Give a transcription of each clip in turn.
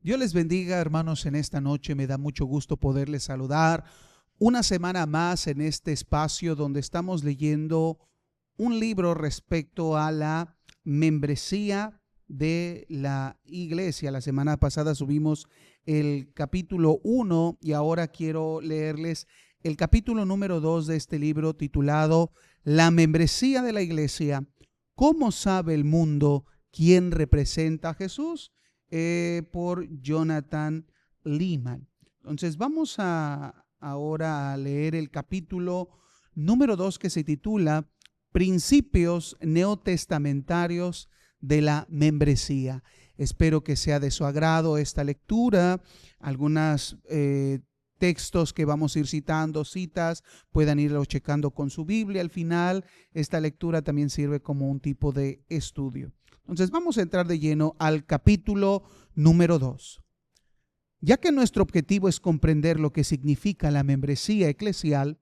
Dios les bendiga, hermanos, en esta noche. Me da mucho gusto poderles saludar una semana más en este espacio donde estamos leyendo un libro respecto a la membresía de la iglesia. La semana pasada subimos el capítulo 1 y ahora quiero leerles el capítulo número 2 de este libro titulado La membresía de la iglesia. ¿Cómo sabe el mundo quién representa a Jesús? Por Jonathan Leeman. Entonces vamos ahora a leer el capítulo número 2 que se titula Principios neotestamentarios de la membresía. Espero que sea de su agrado esta lectura. Algunas textos que vamos a ir citando, citas, puedan irlo checando con su Biblia. Al final, esta lectura también sirve como un tipo de estudio. Entonces vamos a entrar de lleno al capítulo número 2. Ya que nuestro objetivo es comprender lo que significa la membresía eclesial,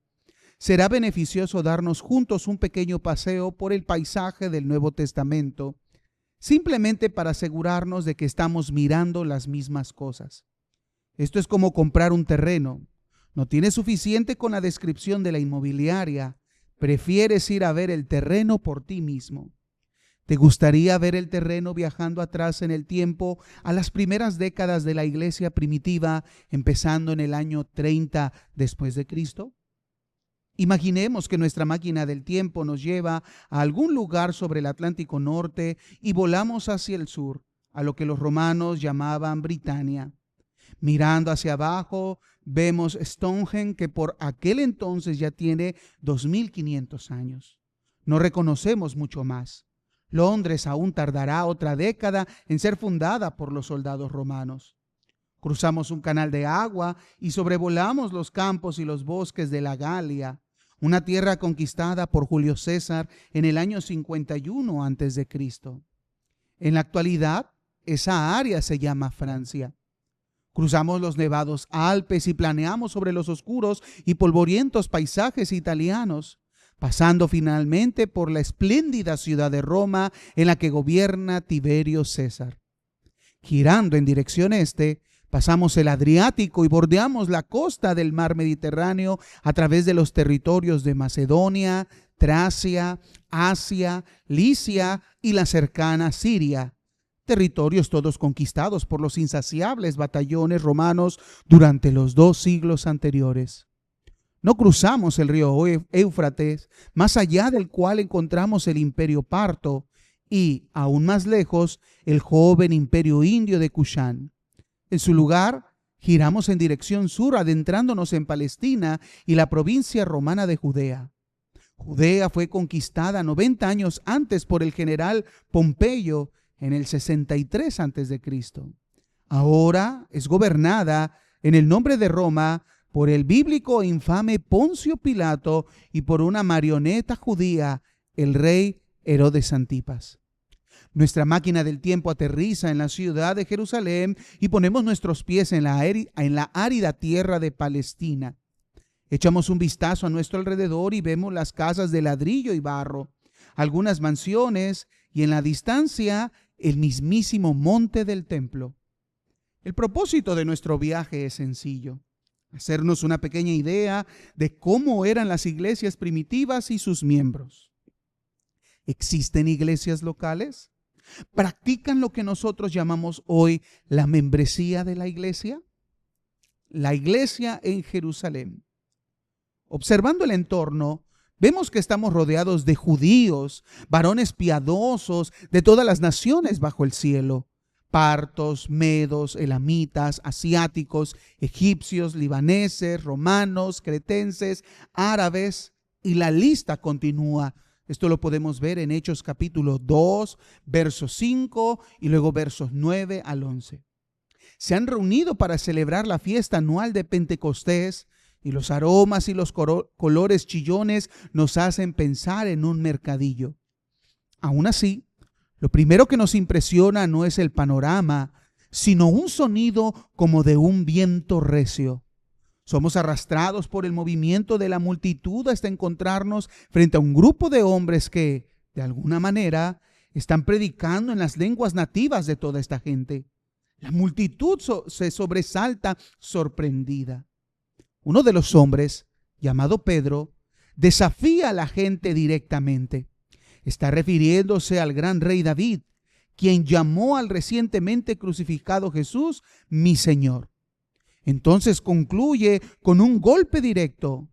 será beneficioso darnos juntos un pequeño paseo por el paisaje del Nuevo Testamento, simplemente para asegurarnos de que estamos mirando las mismas cosas. Esto es como comprar un terreno. No tienes suficiente con la descripción de la inmobiliaria, prefieres ir a ver el terreno por ti mismo. ¿Te gustaría ver el terreno viajando atrás en el tiempo a las primeras décadas de la iglesia primitiva, empezando en el año 30 después de Cristo? Imaginemos que nuestra máquina del tiempo nos lleva a algún lugar sobre el Atlántico Norte y volamos hacia el sur, a lo que los romanos llamaban Britania. Mirando hacia abajo, vemos Stonehenge, que por aquel entonces ya tiene 2500 años. No reconocemos mucho más. Londres aún tardará otra década en ser fundada por los soldados romanos. Cruzamos un canal de agua y sobrevolamos los campos y los bosques de la Galia, una tierra conquistada por Julio César en el año 51 a.C. En la actualidad, esa área se llama Francia. Cruzamos los nevados Alpes y planeamos sobre los oscuros y polvorientos paisajes italianos, pasando finalmente por la espléndida ciudad de Roma en la que gobierna Tiberio César. Girando en dirección este, pasamos el Adriático y bordeamos la costa del mar Mediterráneo a través de los territorios de Macedonia, Tracia, Asia, Licia y la cercana Siria, territorios todos conquistados por los insaciables batallones romanos durante los 2 siglos anteriores. No cruzamos el río Éufrates, más allá del cual encontramos el imperio parto y, aún más lejos, el joven imperio indio de Kushán. En su lugar, giramos en dirección sur, adentrándonos en Palestina y la provincia romana de Judea. Judea fue conquistada 90 años antes por el general Pompeyo en el 63 a.C. Ahora es gobernada en el nombre de Roma por el bíblico e infame Poncio Pilato y por una marioneta judía, el rey Herodes Antipas. Nuestra máquina del tiempo aterriza en la ciudad de Jerusalén y ponemos nuestros pies en la árida tierra de Palestina. Echamos un vistazo a nuestro alrededor y vemos las casas de ladrillo y barro, algunas mansiones y en la distancia el mismísimo monte del templo. El propósito de nuestro viaje es sencillo: hacernos una pequeña idea de cómo eran las iglesias primitivas y sus miembros. ¿Existen iglesias locales? ¿Practican lo que nosotros llamamos hoy la membresía de la iglesia? La iglesia en Jerusalén. Observando el entorno, vemos que estamos rodeados de judíos, varones piadosos de todas las naciones bajo el cielo. Partos, medos, elamitas, asiáticos, egipcios, libaneses, romanos, cretenses, árabes, y la lista continúa. Esto lo podemos ver en Hechos capítulo 2, versos 5 y luego versos 9 al 11. Se han reunido para celebrar la fiesta anual de Pentecostés y los aromas y los colores chillones nos hacen pensar en un mercadillo. Aún así, lo primero que nos impresiona no es el panorama, sino un sonido como de un viento recio. Somos arrastrados por el movimiento de la multitud hasta encontrarnos frente a un grupo de hombres que, de alguna manera, están predicando en las lenguas nativas de toda esta gente. La multitud se sobresalta sorprendida. Uno de los hombres, llamado Pedro, desafía a la gente directamente. Está refiriéndose al gran rey David, quien llamó al recientemente crucificado Jesús mi Señor. Entonces concluye con un golpe directo.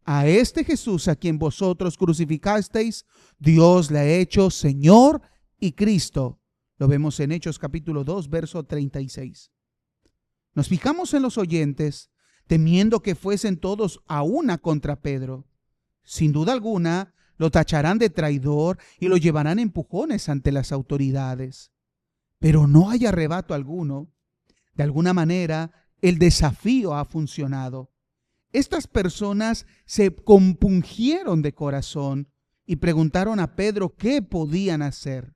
A este Jesús a quien vosotros crucificasteis, Dios le ha hecho Señor y Cristo. Lo vemos en Hechos capítulo 2, verso 36. Nos fijamos en los oyentes, temiendo que fuesen todos a una contra Pedro. Sin duda alguna, lo tacharán de traidor y lo llevarán empujones ante las autoridades. Pero no hay arrebato alguno. De alguna manera, el desafío ha funcionado. Estas personas se compungieron de corazón y preguntaron a Pedro qué podían hacer.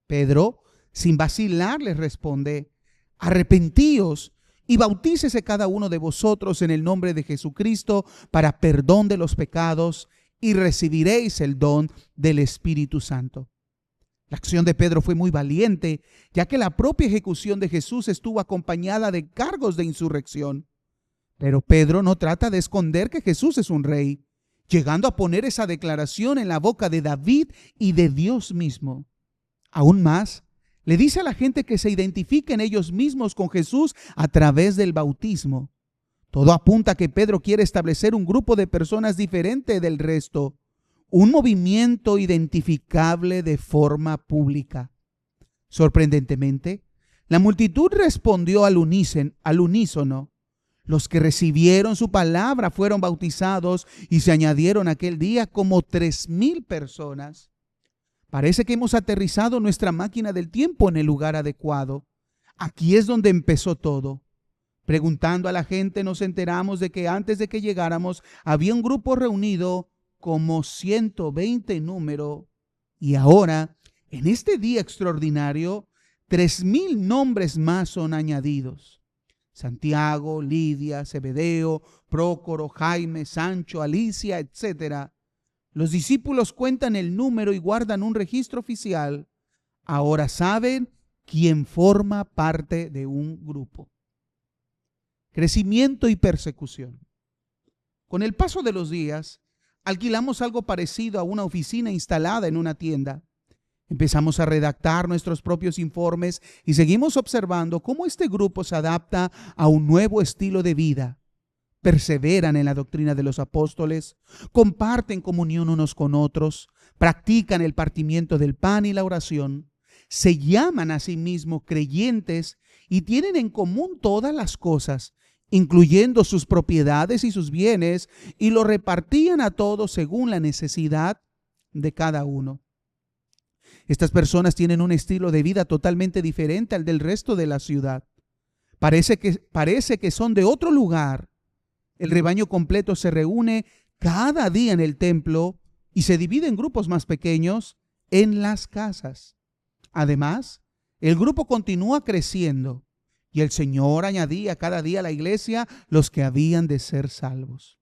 Pedro, sin vacilar, les responde: arrepentíos y bautícese cada uno de vosotros en el nombre de Jesucristo para perdón de los pecados, y recibiréis el don del Espíritu Santo. La acción de Pedro fue muy valiente, ya que la propia ejecución de Jesús estuvo acompañada de cargos de insurrección. Pero Pedro no trata de esconder que Jesús es un rey, llegando a poner esa declaración en la boca de David y de Dios mismo. Aún más, le dice a la gente que se identifiquen ellos mismos con Jesús a través del bautismo. Todo apunta a que Pedro quiere establecer un grupo de personas diferente del resto, un movimiento identificable de forma pública. Sorprendentemente, la multitud respondió al unísono. Los que recibieron su palabra fueron bautizados y se añadieron aquel día como 3,000 personas. Parece que hemos aterrizado nuestra máquina del tiempo en el lugar adecuado. Aquí es donde empezó todo. Preguntando a la gente, nos enteramos de que antes de que llegáramos había un grupo reunido como 120 en número, y ahora, en este día extraordinario, 3,000 nombres más son añadidos. Santiago, Lidia, Zebedeo, Prócoro, Jaime, Sancho, Alicia, etc. Los discípulos cuentan el número y guardan un registro oficial. Ahora saben quién forma parte de un grupo. Crecimiento y persecución. Con el paso de los días, alquilamos algo parecido a una oficina instalada en una tienda. Empezamos a redactar nuestros propios informes y seguimos observando cómo este grupo se adapta a un nuevo estilo de vida. Perseveran en la doctrina de los apóstoles, comparten comunión unos con otros, practican el partimiento del pan y la oración, se llaman a sí mismos creyentes y tienen en común todas las cosas, incluyendo sus propiedades y sus bienes, y lo repartían a todos según la necesidad de cada uno. Estas personas tienen un estilo de vida totalmente diferente al del resto de la ciudad. Parece que son de otro lugar. El rebaño completo se reúne cada día en el templo y se divide en grupos más pequeños en las casas. Además, el grupo continúa creciendo y el Señor añadía cada día a la iglesia los que habían de ser salvos.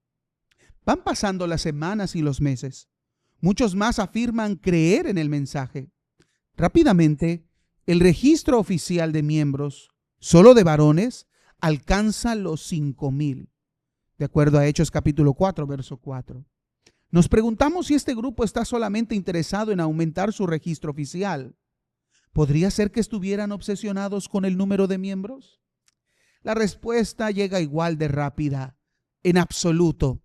Van pasando las semanas y los meses. Muchos más afirman creer en el mensaje. Rápidamente, el registro oficial de miembros, solo de varones, alcanza los 5,000, de acuerdo a Hechos capítulo 4, verso 4. Nos preguntamos si este grupo está solamente interesado en aumentar su registro oficial. ¿Podría ser que estuvieran obsesionados con el número de miembros? La respuesta llega igual de rápida. En absoluto.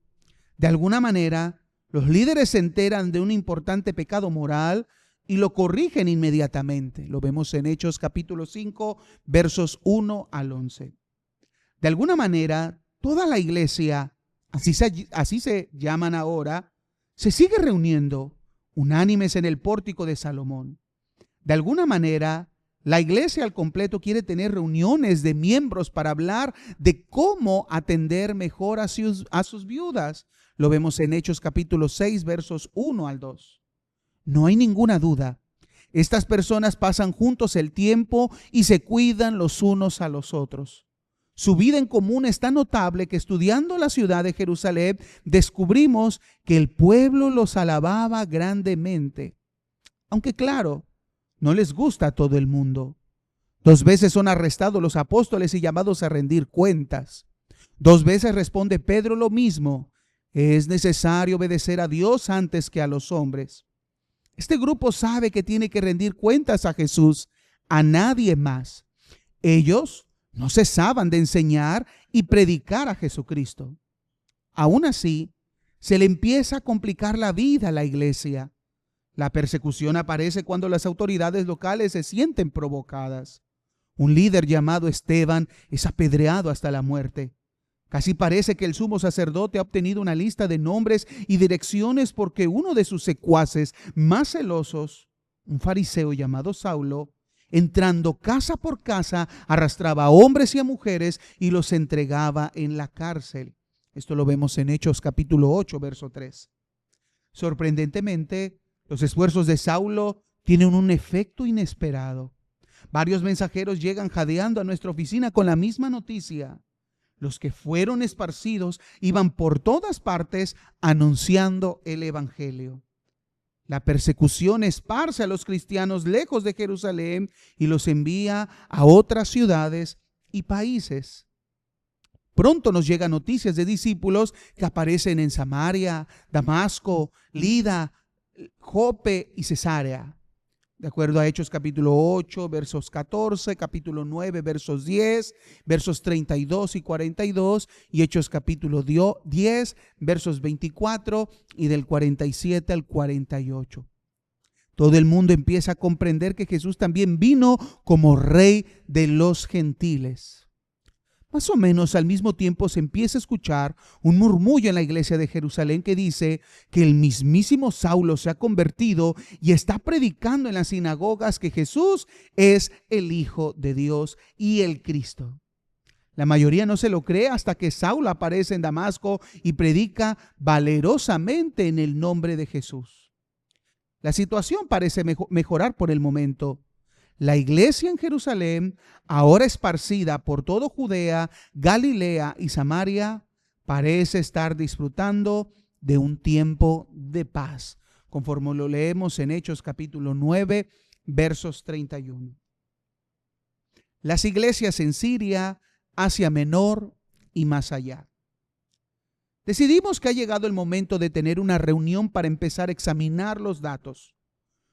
De alguna manera, los líderes se enteran de un importante pecado moral y lo corrigen inmediatamente. Lo vemos en Hechos capítulo 5, versos 1 al 11. De alguna manera, toda la iglesia, así se llaman ahora, se sigue reuniendo unánimes en el pórtico de Salomón. De alguna manera, la iglesia al completo quiere tener reuniones de miembros para hablar de cómo atender mejor a sus viudas. Lo vemos en Hechos capítulo 6, versos 1 al 2. No hay ninguna duda. Estas personas pasan juntos el tiempo y se cuidan los unos a los otros. Su vida en común es tan notable que estudiando la ciudad de Jerusalén descubrimos que el pueblo los alababa grandemente. Aunque claro, no les gusta a todo el mundo. 2 veces son arrestados los apóstoles y llamados a rendir cuentas. 2 veces responde Pedro lo mismo: es necesario obedecer a Dios antes que a los hombres. Este grupo sabe que tiene que rendir cuentas a Jesús, a nadie más. Ellos no cesaban de enseñar y predicar a Jesucristo. Aún así, se le empieza a complicar la vida a la iglesia. La persecución aparece cuando las autoridades locales se sienten provocadas. Un líder llamado Esteban es apedreado hasta la muerte. Casi parece que el sumo sacerdote ha obtenido una lista de nombres y direcciones porque uno de sus secuaces más celosos, un fariseo llamado Saulo, entrando casa por casa, arrastraba a hombres y a mujeres y los entregaba en la cárcel. Esto lo vemos en Hechos capítulo 8, verso 3. Sorprendentemente, los esfuerzos de Saulo tienen un efecto inesperado. Varios mensajeros llegan jadeando a nuestra oficina con la misma noticia. Los que fueron esparcidos iban por todas partes anunciando el evangelio. La persecución esparce a los cristianos lejos de Jerusalén y los envía a otras ciudades y países. Pronto nos llegan noticias de discípulos que aparecen en Samaria, Damasco, Lida, Jope y Cesarea. De acuerdo a Hechos capítulo 8, versos 14, capítulo 9, versos 10, versos 32 y 42, y Hechos capítulo 10, versos 24 y del 47 al 48. Todo el mundo empieza a comprender que Jesús también vino como Rey de los gentiles. Más o menos al mismo tiempo se empieza a escuchar un murmullo en la iglesia de Jerusalén que dice que el mismísimo Saulo se ha convertido y está predicando en las sinagogas que Jesús es el Hijo de Dios y el Cristo. La mayoría no se lo cree hasta que Saulo aparece en Damasco y predica valerosamente en el nombre de Jesús. La situación parece mejorar por el momento. La iglesia en Jerusalén, ahora esparcida por toda Judea, Galilea y Samaria, parece estar disfrutando de un tiempo de paz, conforme lo leemos en Hechos capítulo 9, versos 31. Las iglesias en Siria, Asia Menor y más allá. Decidimos que ha llegado el momento de tener una reunión para empezar a examinar los datos.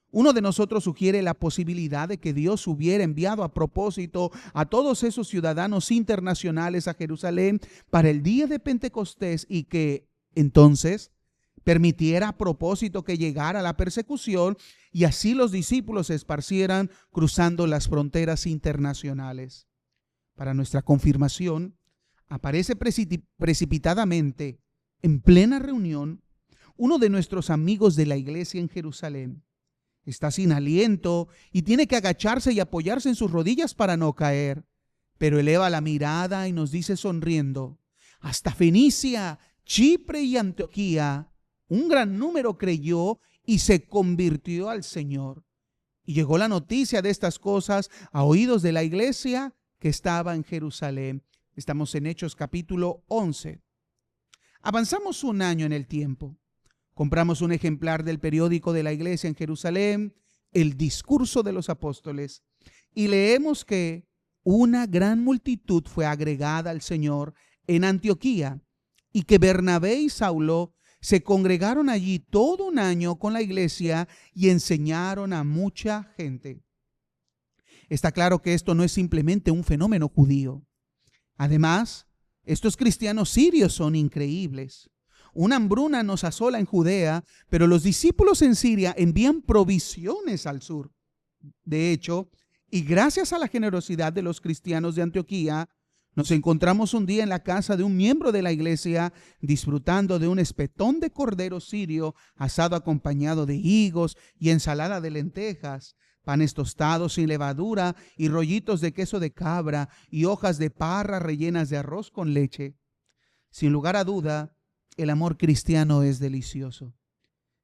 Uno de nosotros sugiere la posibilidad de que Dios hubiera enviado a propósito a todos esos ciudadanos internacionales a Jerusalén para el día de Pentecostés y que entonces permitiera a propósito que llegara la persecución y así los discípulos se esparcieran cruzando las fronteras internacionales. Para nuestra confirmación, aparece precipitadamente en plena reunión uno de nuestros amigos de la iglesia en Jerusalén. Está sin aliento y tiene que agacharse y apoyarse en sus rodillas para no caer. Pero eleva la mirada y nos dice sonriendo: hasta Fenicia, Chipre y Antioquía, un gran número creyó y se convirtió al Señor. Y llegó la noticia de estas cosas a oídos de la iglesia que estaba en Jerusalén. Estamos en Hechos capítulo 11. Avanzamos un año en el tiempo. Compramos un ejemplar del periódico de la iglesia en Jerusalén, El Discurso de los Apóstoles, y leemos que una gran multitud fue agregada al Señor en Antioquía y que Bernabé y Saulo se congregaron allí todo un año con la iglesia y enseñaron a mucha gente. Está claro que esto no es simplemente un fenómeno judío. Además, estos cristianos sirios son increíbles. Una hambruna nos asola en Judea, pero los discípulos en Siria envían provisiones al sur. De hecho, y gracias a la generosidad de los cristianos de Antioquía, nos encontramos un día en la casa de un miembro de la iglesia disfrutando de un espetón de cordero sirio asado acompañado de higos y ensalada de lentejas, panes tostados sin levadura y rollitos de queso de cabra y hojas de parra rellenas de arroz con leche. Sin lugar a duda, el amor cristiano es delicioso.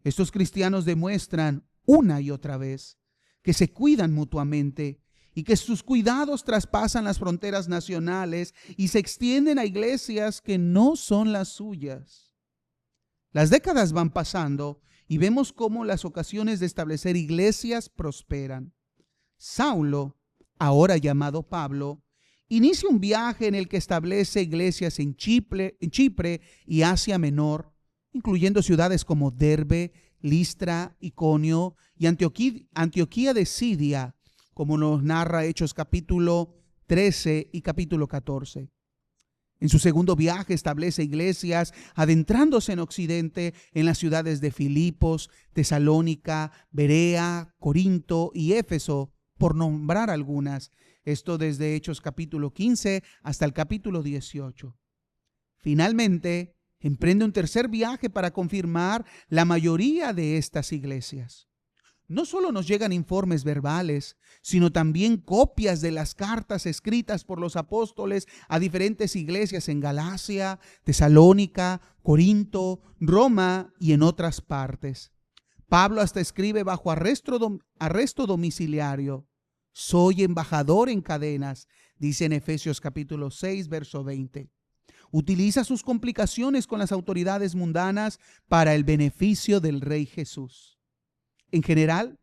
Estos cristianos demuestran una y otra vez que se cuidan mutuamente y que sus cuidados traspasan las fronteras nacionales y se extienden a iglesias que no son las suyas. Las décadas van pasando y vemos cómo las ocasiones de establecer iglesias prosperan. Saulo ahora llamado Pablo, inicia un viaje en el que establece iglesias en Chipre y Asia Menor, incluyendo ciudades como Derbe, Listra, Iconio y Antioquía de Siria, como nos narra Hechos capítulo 13 y capítulo 14. En su segundo viaje establece iglesias adentrándose en Occidente en las ciudades de Filipos, Tesalónica, Berea, Corinto y Éfeso, por nombrar algunas. Esto desde Hechos capítulo 15 hasta el capítulo 18. Finalmente, emprende un tercer viaje para confirmar la mayoría de estas iglesias. No solo nos llegan informes verbales, sino también copias de las cartas escritas por los apóstoles a diferentes iglesias en Galacia, Tesalónica, Corinto, Roma y en otras partes. Pablo hasta escribe bajo arresto domiciliario. Soy embajador en cadenas, dice en Efesios capítulo 6, verso 20. Utiliza sus complicaciones con las autoridades mundanas para el beneficio del Rey Jesús. En general,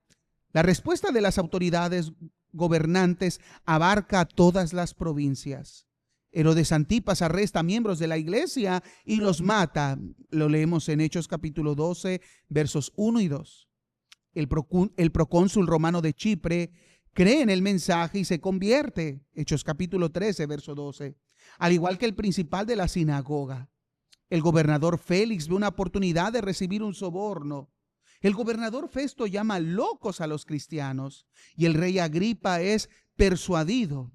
la respuesta de las autoridades gobernantes abarca a todas las provincias. Herodes Antipas arresta a miembros de la iglesia y los mata. Lo leemos en Hechos capítulo 12, versos 1 y 2. El procónsul romano de Chipre cree en el mensaje y se convierte. Hechos capítulo 13, verso 12. Al igual que el principal de la sinagoga. El gobernador Félix ve una oportunidad de recibir un soborno. El gobernador Festo llama locos a los cristianos y el rey Agripa es persuadido.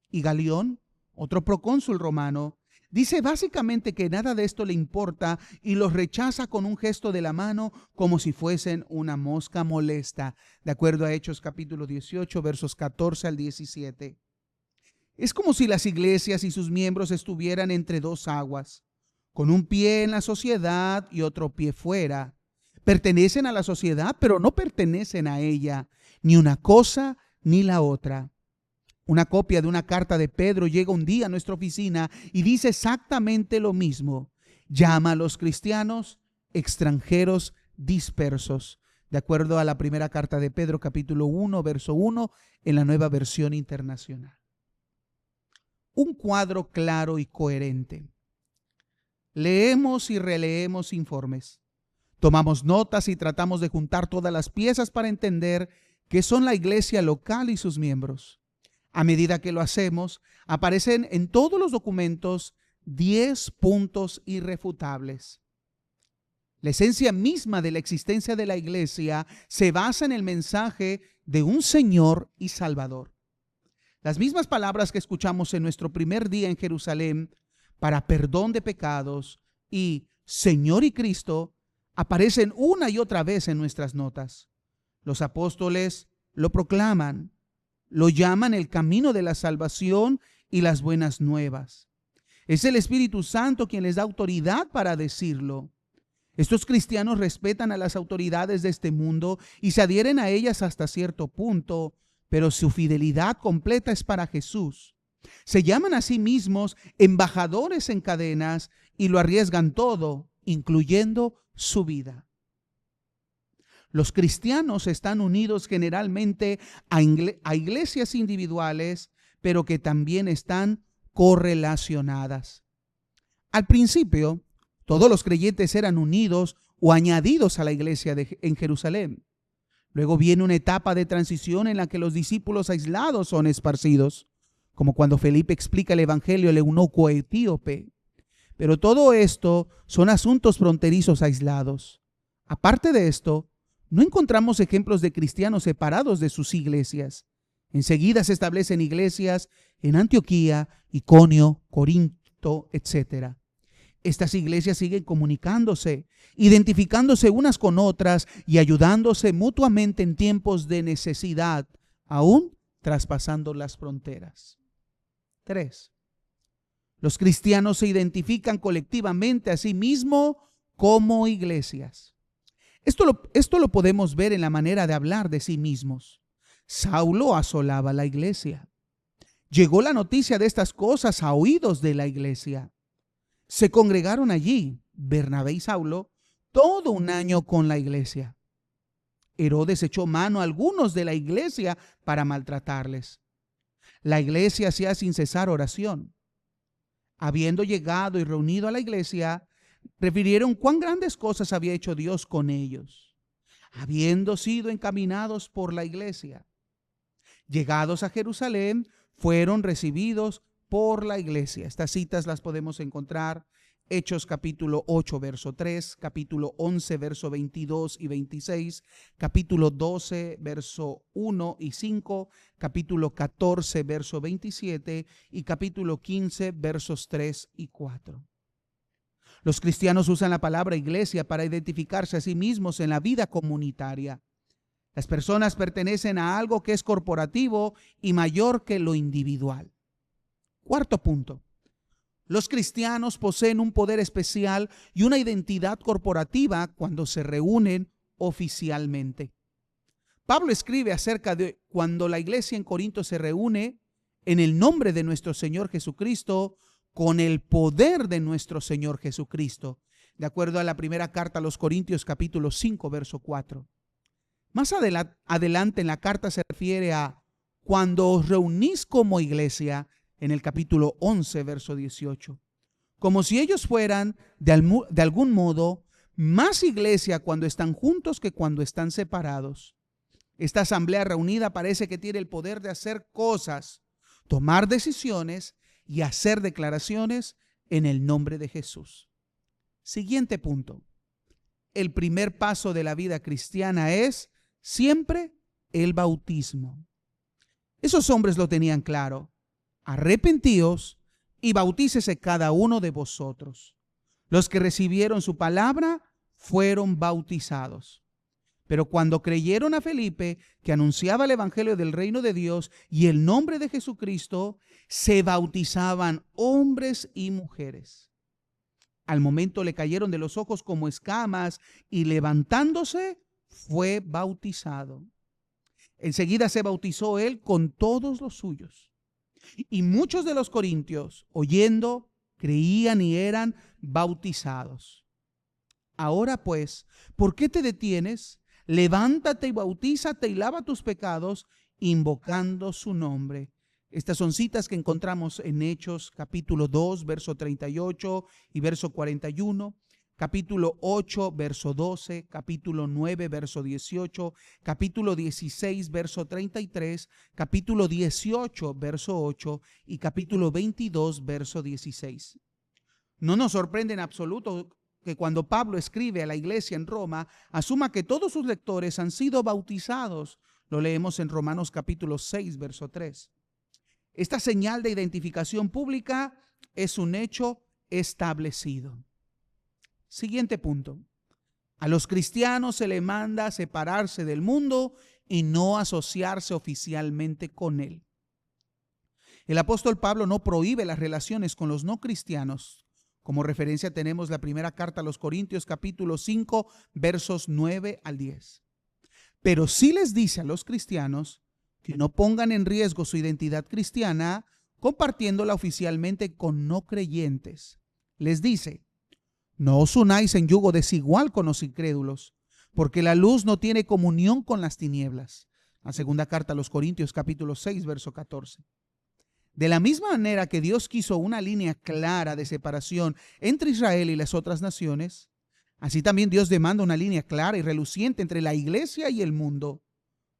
Y Galión, otro procónsul romano, dice básicamente que nada de esto le importa y los rechaza con un gesto de la mano como si fuesen una mosca molesta, de acuerdo a Hechos capítulo 18, versos 14 al 17. Es como si las iglesias y sus miembros estuvieran entre dos aguas, con un pie en la sociedad y otro pie fuera. Pertenecen a la sociedad, pero no pertenecen a ella, ni una cosa ni la otra. Una copia de una carta de Pedro llega un día a nuestra oficina y dice exactamente lo mismo. Llama a los cristianos extranjeros dispersos, de acuerdo a la primera carta de Pedro, capítulo 1, verso 1, en la Nueva Versión Internacional. Un cuadro claro y coherente. Leemos y releemos informes. Tomamos notas y tratamos de juntar todas las piezas para entender qué son la iglesia local y sus miembros. A medida que lo hacemos, aparecen en todos los documentos 10 puntos irrefutables. La esencia misma de la existencia de la iglesia se basa en el mensaje de un Señor y Salvador. Las mismas palabras que escuchamos en nuestro primer día en Jerusalén para perdón de pecados y Señor y Cristo aparecen una y otra vez en nuestras notas. Los apóstoles lo proclaman, lo llaman el camino de la salvación y las buenas nuevas. Es el Espíritu Santo quien les da autoridad para decirlo. Estos cristianos respetan a las autoridades de este mundo y se adhieren a ellas hasta cierto punto, pero su fidelidad completa es para Jesús. Se llaman a sí mismos embajadores en cadenas y lo arriesgan todo, incluyendo su vida. Los cristianos están unidos generalmente a iglesias individuales, pero que también están correlacionadas. Al principio, todos los creyentes eran unidos o añadidos a la iglesia en Jerusalén. Luego viene una etapa de transición en la que los discípulos aislados son esparcidos, como cuando Felipe explica el evangelio al eunuco etíope. Pero todo esto son asuntos fronterizos aislados. Aparte de esto, no encontramos ejemplos de cristianos separados de sus iglesias. Enseguida se establecen iglesias en Antioquía, Iconio, Corinto, etc. Estas iglesias siguen comunicándose, identificándose unas con otras y ayudándose mutuamente en tiempos de necesidad, aún traspasando las fronteras. 3. Los cristianos se identifican colectivamente a sí mismos como iglesias. Esto lo podemos ver en la manera de hablar de sí mismos. Saulo asolaba la iglesia. Llegó la noticia de estas cosas a oídos de la iglesia. Se congregaron allí, Bernabé y Saulo, todo un año con la iglesia. Herodes echó mano a algunos de la iglesia para maltratarles. La iglesia hacía sin cesar oración. Habiendo llegado y reunido a la iglesia, refirieron cuán grandes cosas había hecho Dios con ellos, habiendo sido encaminados por la iglesia. Llegados a Jerusalén, fueron recibidos por la iglesia. Estas citas las podemos encontrar Hechos capítulo 8, verso 3, capítulo 11, verso 22 y 26, capítulo 12, verso 1 y 5, capítulo 14, verso 27 y capítulo 15, versos 3 y 4. Los cristianos usan la palabra iglesia para identificarse a sí mismos en la vida comunitaria. Las personas pertenecen a algo que es corporativo y mayor que lo individual. Cuarto punto. Los cristianos poseen un poder especial y una identidad corporativa cuando se reúnen oficialmente. Pablo escribe acerca de cuando la iglesia en Corinto se reúne en el nombre de nuestro Señor Jesucristo, con el poder de nuestro Señor Jesucristo, de acuerdo a la primera carta a los Corintios capítulo 5, verso 4. Más adelante en la carta se refiere a cuando os reunís como iglesia, en el capítulo 11, verso 18. Como si ellos fueran de algún modo más iglesia cuando están juntos que cuando están separados. Esta asamblea reunida parece que tiene el poder de hacer cosas, tomar decisiones y hacer declaraciones en el nombre de Jesús. Siguiente punto. El primer paso de la vida cristiana es siempre el bautismo. Esos hombres lo tenían claro. Arrepentíos y bautícese cada uno de vosotros. Los que recibieron su palabra fueron bautizados. Pero cuando creyeron a Felipe, que anunciaba el evangelio del reino de Dios y el nombre de Jesucristo, se bautizaban hombres y mujeres. Al momento le cayeron de los ojos como escamas y levantándose fue bautizado. Enseguida se bautizó él con todos los suyos. Y muchos de los corintios, oyendo, creían y eran bautizados. Ahora pues, ¿por qué te detienes? Levántate y bautízate y lava tus pecados, invocando su nombre. Estas son citas que encontramos en Hechos capítulo 2, verso 38 y verso 41. Capítulo 8, verso 12, capítulo 9, verso 18, capítulo 16, verso 33, capítulo 18, verso 8 y capítulo 22, verso 16. No nos sorprende en absoluto que cuando Pablo escribe a la iglesia en Roma, asuma que todos sus lectores han sido bautizados. Lo leemos en Romanos capítulo 6, verso 3. Esta señal de identificación pública es un hecho establecido. Siguiente punto. A los cristianos se les manda separarse del mundo y no asociarse oficialmente con él. El apóstol Pablo no prohíbe las relaciones con los no cristianos. Como referencia tenemos la primera carta a los Corintios capítulo 5 versos 9 al 10. Pero sí les dice a los cristianos que no pongan en riesgo su identidad cristiana compartiéndola oficialmente con no creyentes. Les dice: no os unáis en yugo desigual con los incrédulos, porque la luz no tiene comunión con las tinieblas. La segunda carta a los Corintios capítulo 6 verso 14. De la misma manera que Dios quiso una línea clara de separación entre Israel y las otras naciones, así también Dios demanda una línea clara y reluciente entre la iglesia y el mundo.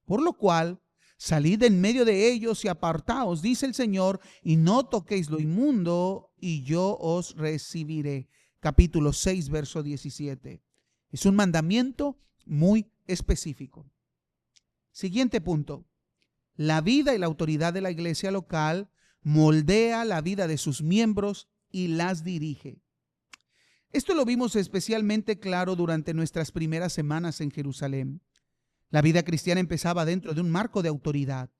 Por lo cual, salid en medio de ellos y apartaos, dice el Señor, y no toquéis lo inmundo, y yo os recibiré. Capítulo 6, verso 17. Es un mandamiento muy específico. Siguiente punto. La vida y la autoridad de la iglesia local moldea la vida de sus miembros y las dirige. Esto lo vimos especialmente claro durante nuestras primeras semanas en Jerusalén. La vida cristiana empezaba dentro de un marco de autoridad.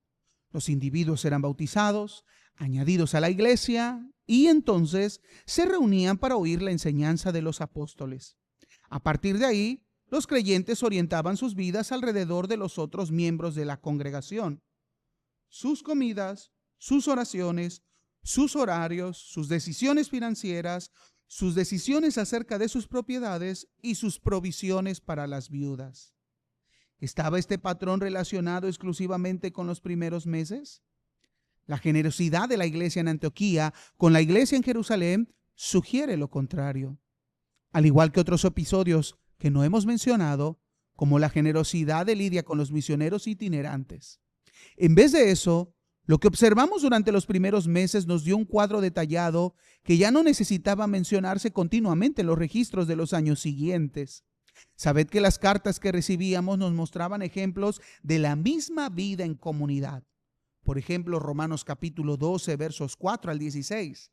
Los individuos eran bautizados, añadidos a la iglesia, y entonces se reunían para oír la enseñanza de los apóstoles. A partir de ahí, los creyentes orientaban sus vidas alrededor de los otros miembros de la congregación. Sus comidas, sus oraciones, sus horarios, sus decisiones financieras, sus decisiones acerca de sus propiedades y sus provisiones para las viudas. ¿Estaba este patrón relacionado exclusivamente con los primeros meses? La generosidad de la iglesia en Antioquía con la iglesia en Jerusalén sugiere lo contrario. Al igual que otros episodios que no hemos mencionado, como la generosidad de Lidia con los misioneros itinerantes. En vez de eso, lo que observamos durante los primeros meses nos dio un cuadro detallado que ya no necesitaba mencionarse continuamente en los registros de los años siguientes. Sabed que las cartas que recibíamos nos mostraban ejemplos de la misma vida en comunidad. Por ejemplo, Romanos capítulo 12, versos 4 al 16.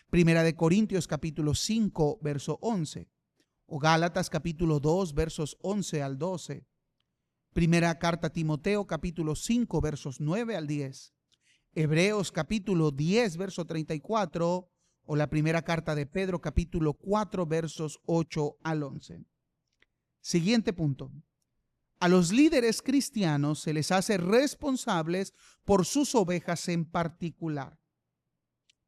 Primera de Corintios capítulo 5, verso 11. O Gálatas capítulo 2, versos 11 al 12. Primera carta a Timoteo capítulo 5, versos 9 al 10. Hebreos capítulo 10, verso 34. O la primera carta de Pedro capítulo 4, versos 8 al 11. Siguiente punto. A los líderes cristianos se les hace responsables por sus ovejas en particular.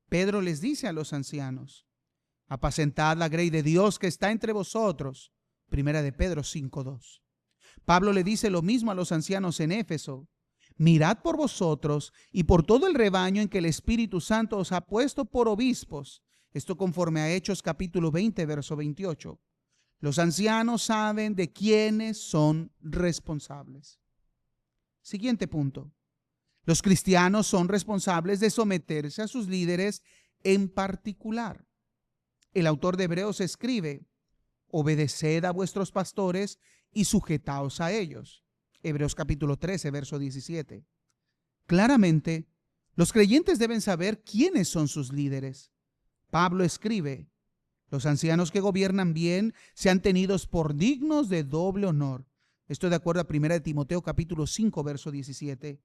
Pedro les dice a los ancianos: apacentad la grey de Dios que está entre vosotros. Primera de Pedro 5:2. Pablo le dice lo mismo a los ancianos en Éfeso: mirad por vosotros y por todo el rebaño en que el Espíritu Santo os ha puesto por obispos. Esto conforme a Hechos capítulo 20, verso 28. Los ancianos saben de quiénes son responsables. Siguiente punto. Los cristianos son responsables de someterse a sus líderes en particular. El autor de Hebreos escribe: obedeced a vuestros pastores y sujetaos a ellos. Hebreos capítulo 13, verso 17. Claramente, los creyentes deben saber quiénes son sus líderes. Pablo escribe: los ancianos que gobiernan bien sean tenidos por dignos de doble honor. Esto de acuerdo a 1 Timoteo capítulo 5, verso 17.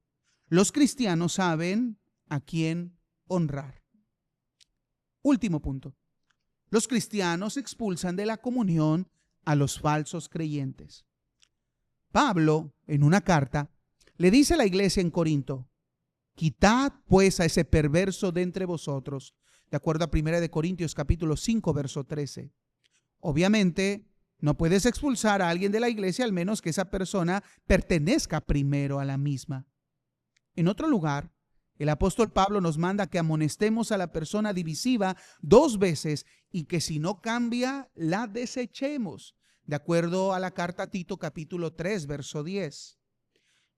Los cristianos saben a quién honrar. Último punto. Los cristianos expulsan de la comunión a los falsos creyentes. Pablo, en una carta, le dice a la iglesia en Corinto: quitad pues a ese perverso de entre vosotros, de acuerdo a 1 de Corintios capítulo 5, verso 13. Obviamente, no puedes expulsar a alguien de la iglesia al menos que esa persona pertenezca primero a la misma. En otro lugar, el apóstol Pablo nos manda que amonestemos a la persona divisiva 2 veces y que si no cambia, la desechemos, de acuerdo a la carta a Tito capítulo 3, verso 10.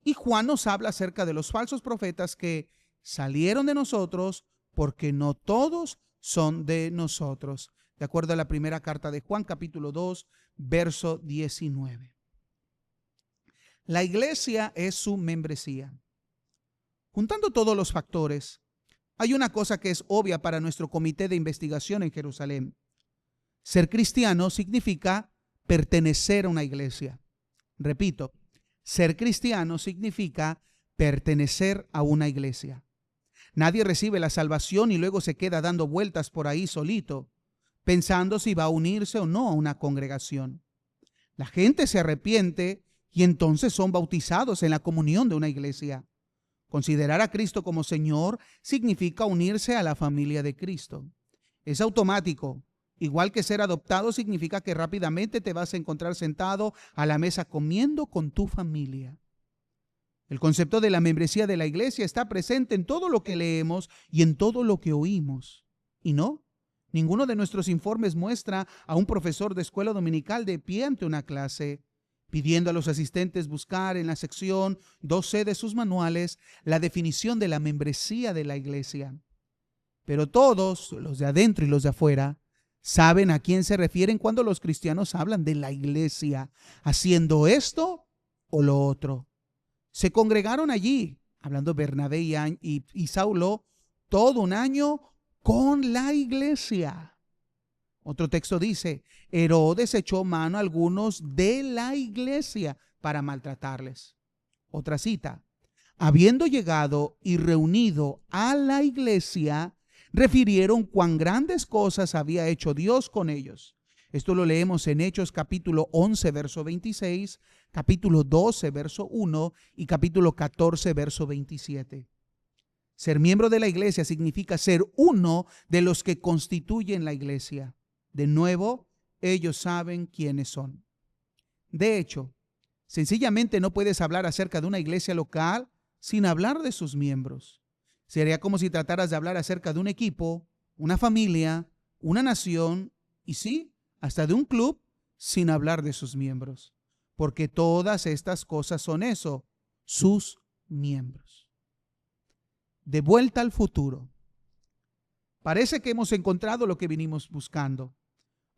Y Juan nos habla acerca de los falsos profetas que salieron de nosotros, porque no todos son de nosotros, de acuerdo a la primera carta de Juan capítulo 2, verso 19. La iglesia es su membresía. Juntando todos los factores, hay una cosa que es obvia para nuestro comité de investigación en Jerusalén. Ser cristiano significa pertenecer a una iglesia. Repito, ser cristiano significa pertenecer a una iglesia. Nadie recibe la salvación y luego se queda dando vueltas por ahí solito, pensando si va a unirse o no a una congregación. La gente se arrepiente y entonces son bautizados en la comunión de una iglesia. Considerar a Cristo como Señor significa unirse a la familia de Cristo. Es automático. Igual que ser adoptado significa que rápidamente te vas a encontrar sentado a la mesa comiendo con tu familia. El concepto de la membresía de la iglesia está presente en todo lo que leemos y en todo lo que oímos. Y no, ninguno de nuestros informes muestra a un profesor de escuela dominical de pie ante una clase, pidiendo a los asistentes buscar en la sección 2C de sus manuales la definición de la membresía de la iglesia. Pero todos, los de adentro y los de afuera, saben a quién se refieren cuando los cristianos hablan de la iglesia, haciendo esto o lo otro. Se congregaron allí, hablando Bernabé y Saulo, todo un año con la iglesia. Otro texto dice: Herodes echó mano a algunos de la iglesia para maltratarles. Otra cita: habiendo llegado y reunido a la iglesia, refirieron cuán grandes cosas había hecho Dios con ellos. Esto lo leemos en Hechos capítulo 11, verso 26, capítulo 12, verso 1 y capítulo 14, verso 27. Ser miembro de la iglesia significa ser uno de los que constituyen la iglesia. De nuevo, ellos saben quiénes son. De hecho, sencillamente no puedes hablar acerca de una iglesia local sin hablar de sus miembros. Sería como si trataras de hablar acerca de un equipo, una familia, una nación y sí, hasta de un club sin hablar de sus miembros. Porque todas estas cosas son eso, sus miembros. De vuelta al futuro. Parece que hemos encontrado lo que vinimos buscando.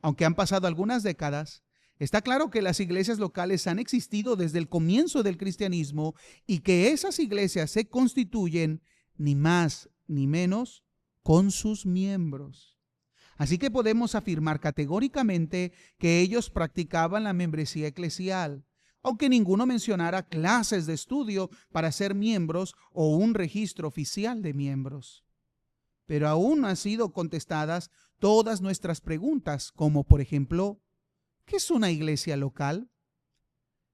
Aunque han pasado algunas décadas, está claro que las iglesias locales han existido desde el comienzo del cristianismo y que esas iglesias se constituyen ni más ni menos con sus miembros. Así que podemos afirmar categóricamente que ellos practicaban la membresía eclesial, aunque ninguno mencionara clases de estudio para ser miembros o un registro oficial de miembros. Pero aún han sido contestadas todas nuestras preguntas, como por ejemplo, ¿qué es una iglesia local?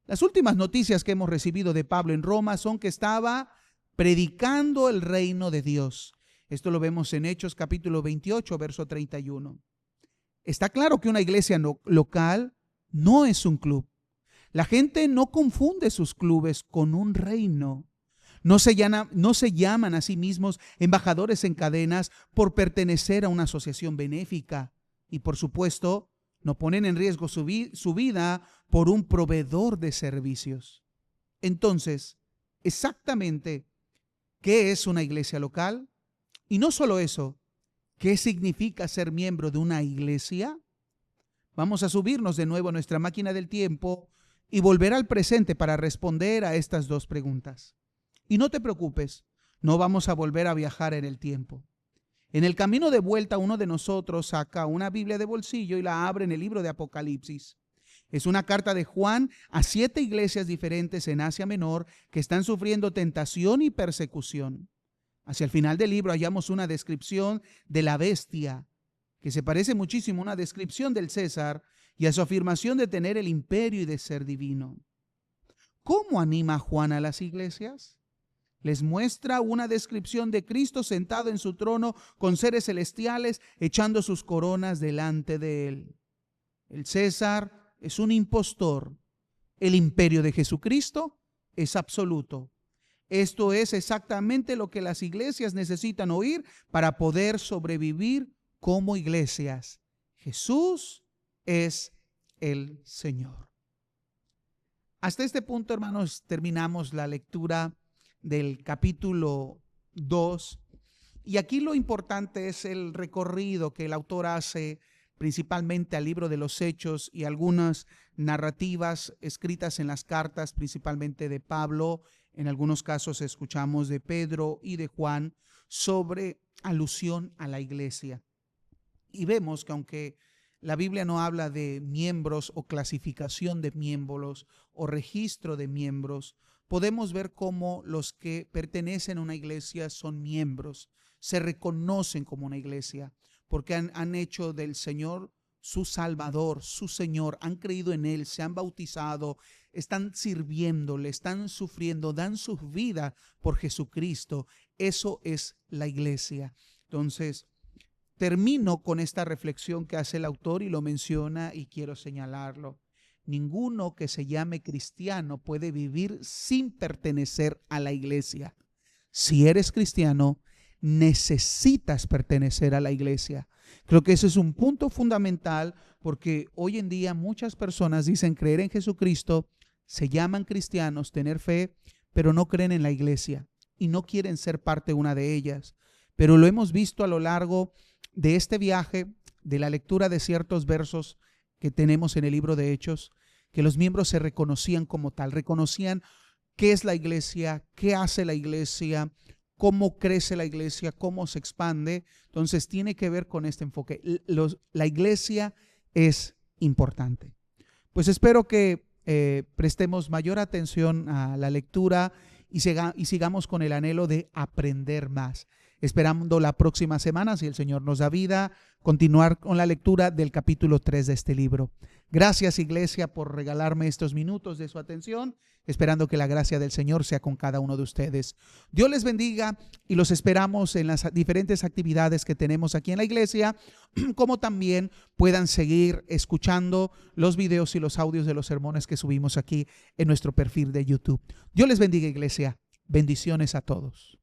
Las últimas noticias que hemos recibido de Pablo en Roma son que estaba predicando el reino de Dios. Esto lo vemos en Hechos capítulo 28, verso 31. Está claro que una iglesia local no es un club. La gente no confunde sus clubes con un reino. No se llaman a sí mismos embajadores en cadenas por pertenecer a una asociación benéfica. Y por supuesto, no ponen en riesgo su vida por un proveedor de servicios. Entonces, exactamente, ¿qué es una iglesia local? Y no solo eso, ¿qué significa ser miembro de una iglesia? Vamos a subirnos de nuevo a nuestra máquina del tiempo y volver al presente para responder a estas dos preguntas. Y no te preocupes, no vamos a volver a viajar en el tiempo. En el camino de vuelta, uno de nosotros saca una Biblia de bolsillo y la abre en el libro de Apocalipsis. Es una carta de Juan a 7 iglesias diferentes en Asia Menor que están sufriendo tentación y persecución. Hacia el final del libro hallamos una descripción de la bestia, que se parece muchísimo a una descripción del César y a su afirmación de tener el imperio y de ser divino. ¿Cómo anima Juan a las iglesias? Les muestra una descripción de Cristo sentado en su trono con seres celestiales echando sus coronas delante de él. El César es un impostor. El imperio de Jesucristo es absoluto. Esto es exactamente lo que las iglesias necesitan oír para poder sobrevivir como iglesias. Jesús es el Señor. Hasta este punto, hermanos, terminamos la lectura del capítulo 2. Y aquí lo importante es el recorrido que el autor hace principalmente al libro de los Hechos y algunas narrativas escritas en las cartas, principalmente de Pablo. En algunos casos escuchamos de Pedro y de Juan sobre alusión a la iglesia. Y vemos que aunque la Biblia no habla de miembros o clasificación de miembros o registro de miembros, podemos ver cómo los que pertenecen a una iglesia son miembros, se reconocen como una iglesia, porque han hecho del Señor su Salvador, su Señor, han creído en Él, se han bautizado, están sirviéndole, están sufriendo, dan su vida por Jesucristo. Eso es la iglesia. Entonces, termino con esta reflexión que hace el autor y lo menciona y quiero señalarlo. Ninguno que se llame cristiano puede vivir sin pertenecer a la iglesia. Si eres cristiano, necesitas pertenecer a la iglesia. Creo que ese es un punto fundamental porque hoy en día muchas personas dicen creer en Jesucristo, se llaman cristianos, tener fe, pero no creen en la iglesia y no quieren ser parte de una de ellas. Pero lo hemos visto a lo largo de este viaje, de la lectura de ciertos versos que tenemos en el libro de Hechos, que los miembros se reconocían como tal, reconocían qué es la iglesia, qué hace la iglesia, cómo crece la iglesia, cómo se expande. Entonces tiene que ver con este enfoque. La iglesia es importante. Pues espero que prestemos mayor atención a la lectura y sigamos con el anhelo de aprender más. Esperando la próxima semana, si el Señor nos da vida, continuar con la lectura del capítulo 3 de este libro. Gracias, iglesia, por regalarme estos minutos de su atención, esperando que la gracia del Señor sea con cada uno de ustedes. Dios les bendiga y los esperamos en las diferentes actividades que tenemos aquí en la iglesia, como también puedan seguir escuchando los videos y los audios de los sermones que subimos aquí en nuestro perfil de YouTube. Dios les bendiga, iglesia. Bendiciones a todos.